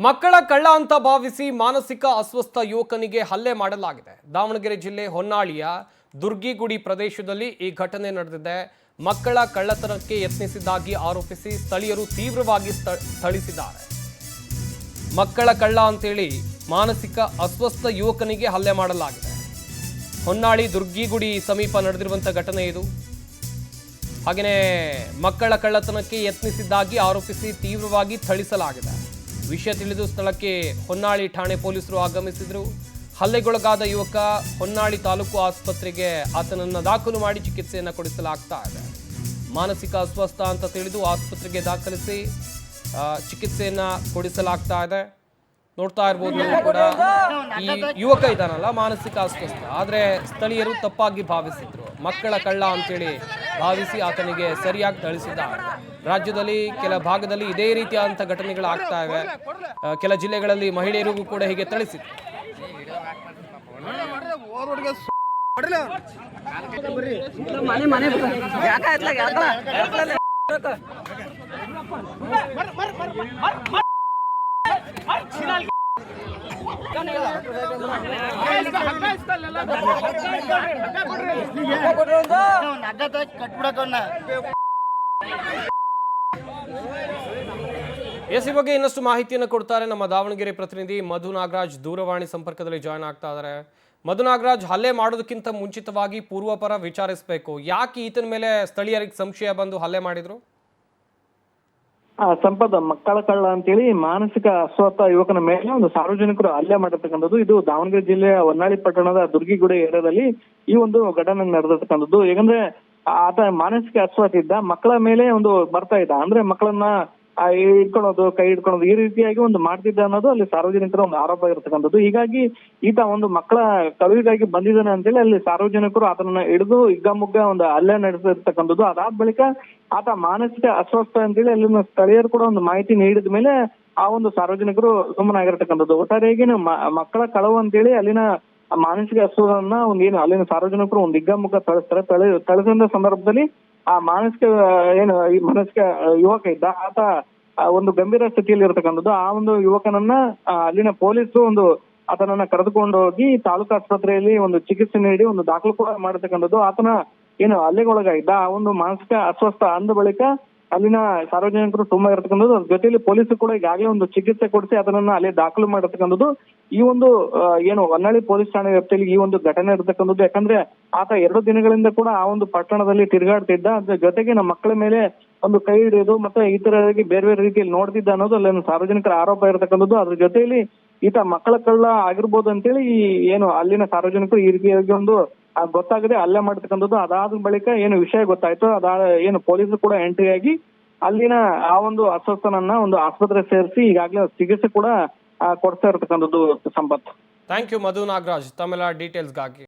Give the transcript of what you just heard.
ಮಕ್ಕಳ ಕಳ್ಳ ಅಂತ ಭಾವಿಸಿ ಮಾನಸಿಕ ಅಸ್ವಸ್ಥ ಯುವಕನಿಗೆ ಹಲ್ಲೆ ಮಾಡಲಾಗಿದೆ. ದಾವಣಗೆರೆ ಜಿಲ್ಲೆ ಹೊನ್ನಾಳಿಯ ದುರ್ಗಿಗುಡಿ ಪ್ರದೇಶದಲ್ಲಿ ಈ ಘಟನೆ ನಡೆದಿದೆ. ಮಕ್ಕಳ ಕಳ್ಳತನಕ್ಕೆ ಯತ್ನಿಸಿದ್ದಾಗಿ ಆರೋಪಿಸಿ ಸ್ಥಳೀಯರು ತೀವ್ರವಾಗಿ ಥಳಿಸಿದ್ದಾರೆ. ಮಕ್ಕಳ ಕಳ್ಳ ಅಂತೇಳಿ ಮಾನಸಿಕ ಅಸ್ವಸ್ಥ ಯುವಕನಿಗೆ ಹಲ್ಲೆ ಮಾಡಲಾಗಿದೆ. ಹೊನ್ನಾಳಿ ದುರ್ಗಿಗುಡಿ ಸಮೀಪ ನಡೆದಿರುವಂಥ ಘಟನೆ ಇದು. ಹಾಗೆಯೇ ಮಕ್ಕಳ ಕಳ್ಳತನಕ್ಕೆ ಯತ್ನಿಸಿದ್ದಾಗಿ ಆರೋಪಿಸಿ ತೀವ್ರವಾಗಿ ಥಳಿಸಲಾಗಿದೆ. ವಿಷಯ ತಿಳಿದು ಸ್ಥಳಕ್ಕೆ ಹೊನ್ನಾಳಿ ಠಾಣೆ ಪೊಲೀಸರು ಆಗಮಿಸಿದರು. ಹಲ್ಲೆಗೊಳಗಾದ ಯುವಕ ಹೊನ್ನಾಳಿ ತಾಲೂಕು ಆಸ್ಪತ್ರೆಗೆ ಆತನನ್ನು ದಾಖಲು ಮಾಡಿ ಚಿಕಿತ್ಸೆಯನ್ನು ಕೊಡಿಸಲಾಗ್ತಾ ಇದೆ. ಮಾನಸಿಕ ಅಸ್ವಸ್ಥ ಅಂತ ತಿಳಿದು ಆಸ್ಪತ್ರೆಗೆ ದಾಖಲಿಸಿ ಚಿಕಿತ್ಸೆಯನ್ನು ಕೊಡಿಸಲಾಗ್ತಾ ಇದೆ. ನೋಡ್ತಾ ಇರ್ಬೋದು ನೀವು ಕೂಡ, ಈ ಯುವಕ ಇದ್ದಾನಲ್ಲ ಮಾನಸಿಕ ಅಸ್ವಸ್ಥ, ಆದರೆ ಸ್ಥಳೀಯರು ತಪ್ಪಾಗಿ ಭಾವಿಸಿದ್ರು. ಮಕ್ಕಳ ಕಳ್ಳ ಅಂತೇಳಿ ಭಾವಿಸಿ ಆತನಿಗೆ ಸರಿಯಾಗಿ ಥಳಿಸಿದ್ದಾರೆ. ರಾಜ್ಯದಲ್ಲಿ ಕೆಲ ಭಾಗದಲ್ಲಿ ಇದೇ ರೀತಿಯಾದಂಥ ಘಟನೆಗಳು ಆಗ್ತಾ ಇವೆ. ಕೆಲ ಜಿಲ್ಲೆಗಳಲ್ಲಿ ಮಹಿಳೆಯರಿಗೂ ಕೂಡ ಹೀಗೆ ಥಳಿಸಿದ್ರು. ಎಸ್, ಈ ಬಗ್ಗೆ ಇನ್ನಷ್ಟು ಮಾಹಿತಿಯನ್ನು ಕೊಡ್ತಾರೆ ನಮ್ಮ ದಾವಣಗೆರೆ ಪ್ರತಿನಿಧಿ ಮಧು ನಾಗರಾಜ್. ದೂರವಾಣಿ ಸಂಪರ್ಕದಲ್ಲಿ ಜಾಯ್ನ್ ಆಗ್ತಾ ಇದ್ದಾರೆ. ಮಧು ನಾಗರಾಜ್, ಹಲ್ಲೆ ಮಾಡೋದಕ್ಕಿಂತ ಮುಂಚಿತವಾಗಿ ಪೂರ್ವಪರ ವಿಚಾರಿಸಬೇಕು. ಯಾಕೆ ಈತನ ಮೇಲೆ ಸ್ಥಳೀಯರಿಗೆ ಸಂಶಯ ಬಂದು ಹಲ್ಲೆ ಮಾಡಿದ್ರು? ಸಂಪದ ಮಕ್ಕಳ ಕಳ್ಳ ಅಂತೇಳಿ ಮಾನಸಿಕ ಅಸ್ವಸ್ಥ ಯುವಕನ ಮೇಲೆ ಒಂದು ಸಾರ್ವಜನಿಕರು ಹಲ್ಲೆ ಮಾಡಿರ್ತಕ್ಕಂಥದ್ದು. ಇದು ದಾವಣಗೆರೆ ಜಿಲ್ಲೆಯ ಹೊನ್ನಾಳಿ ಪಟ್ಟಣದ ದುರ್ಗಿಗುಡಿ ಏರಿಯಾದಲ್ಲಿ ಈ ಒಂದು ಘಟನೆ ನಡೆದಿರ್ತಕ್ಕಂಥದ್ದು. ಯಾಕಂದ್ರೆ ಆತ ಮಾನಸಿಕ ಅಸ್ವಸ್ಥ ಇದ್ದ, ಮಕ್ಕಳ ಮೇಲೆ ಒಂದು ಬರ್ತಾ ಇದ್ದ, ಅಂದ್ರೆ ಮಕ್ಕಳನ್ನ ಹಿಡ್ಕೊಳ್ಳೋದು, ಕೈ ಹಿಡ್ಕೊಳ್ಳೋದು, ಈ ರೀತಿಯಾಗಿ ಒಂದು ಮಾಡ್ತಿದ್ದ ಅನ್ನೋದು ಅಲ್ಲಿ ಸಾರ್ವಜನಿಕರ ಒಂದು ಆರೋಪ ಇರತಕ್ಕಂಥದ್ದು. ಹೀಗಾಗಿ ಈತ ಒಂದು ಮಕ್ಕಳ ಕಳುವಿಗಾಗಿ ಬಂದಿದ್ದಾನೆ ಅಂತೇಳಿ ಅಲ್ಲಿ ಸಾರ್ವಜನಿಕರು ಆತನನ್ನ ಹಿಡಿದು ಹಿಗ್ಗಾಮುಗ್ಗ ಒಂದು ಹಲ್ಲೆ ನಡೆಸಿರ್ತಕ್ಕಂಥದ್ದು. ಅದಾದ ಬಳಿಕ ಆತ ಮಾನಸಿಕ ಅಸ್ವಸ್ಥ ಅಂತೇಳಿ ಅಲ್ಲಿನ ಸ್ಥಳೀಯರು ಕೂಡ ಒಂದು ಮಾಹಿತಿ ನೀಡಿದ ಮೇಲೆ ಆ ಒಂದು ಸಾರ್ವಜನಿಕರು ಸುಮ್ಮನಾಗಿರ್ತಕ್ಕಂಥದ್ದು. ಒಟ್ಟಾರೆಯಾಗಿ ಮಕ್ಕಳ ಕಳವು ಅಂತೇಳಿ ಅಲ್ಲಿನ ಮಾನಸಿಕ ಅಸ್ವಸ್ಥನ ಏನು ಅಲ್ಲಿನ ಸಾರ್ವಜನಿಕರು ಒಂದು ಹಿಗ್ಗಾಮುಗ್ಗ ಥಳಿಸ್ತಾರೆ. ಥಳಿಸಿದ ಸಂದರ್ಭದಲ್ಲಿ ಆ ಮಾನಸಿಕ ಈ ಮಾನಸಿಕ ಯುವಕ ಇದ್ದ, ಆತ ಒಂದು ಗಂಭೀರ ಸ್ಥಿತಿಯಲ್ಲಿ ಇರತಕ್ಕಂಥದ್ದು. ಆ ಒಂದು ಯುವಕನನ್ನ ಅಲ್ಲಿನ ಪೊಲೀಸರು ಒಂದು ಆತನನ್ನ ಕರೆದುಕೊಂಡು ಹೋಗಿ ತಾಲೂಕು ಆಸ್ಪತ್ರೆಯಲ್ಲಿ ಒಂದು ಚಿಕಿತ್ಸೆ ನೀಡಿ ಒಂದು ದಾಖಲು ಕೂಡ ಮಾಡಿರ್ತಕ್ಕಂಥದ್ದು. ಆತನ ಹಲ್ಲೆಗೊಳಗಾಗಿದ್ದ ಆ ಒಂದು ಮಾನಸಿಕ ಅಸ್ವಸ್ಥ ಅಂದ ಬಳಿಕ ಅಲ್ಲಿನ ಸಾರ್ವಜನಿಕರು ತುಂಬಾ ಇರತಕ್ಕಂಥದ್ದು. ಅದ್ರ ಜೊತೆಯಲ್ಲಿ ಪೊಲೀಸರು ಕೂಡ ಈಗಾಗಲೇ ಒಂದು ಚಿಕಿತ್ಸೆ ಕೊಡಿಸಿ ಅದನ್ನ ಅಲ್ಲಿ ದಾಖಲು ಮಾಡಿರ್ತಕ್ಕಂಥದ್ದು. ಈ ಒಂದು ಹೊನ್ನಾಳಿ ಪೊಲೀಸ್ ಠಾಣೆ ವ್ಯಾಪ್ತಿಯಲ್ಲಿ ಈ ಒಂದು ಘಟನೆ ಇರತಕ್ಕಂಥದ್ದು. ಯಾಕಂದ್ರೆ ಆತ 2 ದಿನಗಳಿಂದ ಕೂಡ ಆ ಒಂದು ಪಟ್ಟಣದಲ್ಲಿ ತಿರುಗಾಡ್ತಿದ್ದ. ಅದ್ರ ಜೊತೆಗೆ ನಮ್ಮ ಮಕ್ಕಳ ಮೇಲೆ ಒಂದು ಕೈ ಹಿಡಿಯೋದು ಮತ್ತೆ ಈ ತರವಾಗಿ ಬೇರೆ ಬೇರೆ ರೀತಿಯಲ್ಲಿ ನೋಡ್ತಿದ್ದ ಅನ್ನೋದು ಅಲ್ಲಿನ ಸಾರ್ವಜನಿಕರ ಆರೋಪ ಇರತಕ್ಕಂಥದ್ದು. ಅದ್ರ ಜೊತೆಯಲ್ಲಿ ಈತ ಮಕ್ಕಳ ಕಳ್ಳ ಆಗಿರ್ಬೋದು ಅಂತೇಳಿ ಅಲ್ಲಿನ ಸಾರ್ವಜನಿಕರು ಈ ರೀತಿಯಾಗಿ ಒಂದು ಗೊತ್ತಾಗದೆ ಹಲ್ಲೆ ಮಾಡ್ತಕ್ಕಂಥದ್ದು. ಅದಾದ ಬಳಿಕ ವಿಷಯ ಗೊತ್ತಾಯ್ತು, ಪೊಲೀಸರು ಕೂಡ ಎಂಟ್ರಿ ಆಗಿ ಅಲ್ಲಿನ ಆ ಒಂದು ಅಸ್ವಸ್ಥನನ್ನ ಒಂದು ಆಸ್ಪತ್ರೆ ಸೇರಿಸಿ ಈಗಾಗಲೇ ಚಿಕಿತ್ಸೆ ಕೂಡ ಕೊಡ್ತಾ ಇರ್ತಕ್ಕಂಥದ್ದು. ಸಂಪತ್, ಥ್ಯಾಂಕ್ ಯು ಮಧು ನಾಗರಾಜ್ ತಮ್ಮೆಲ್ಲ ಡೀಟೇಲ್ಸ್ಗಾಗಿ.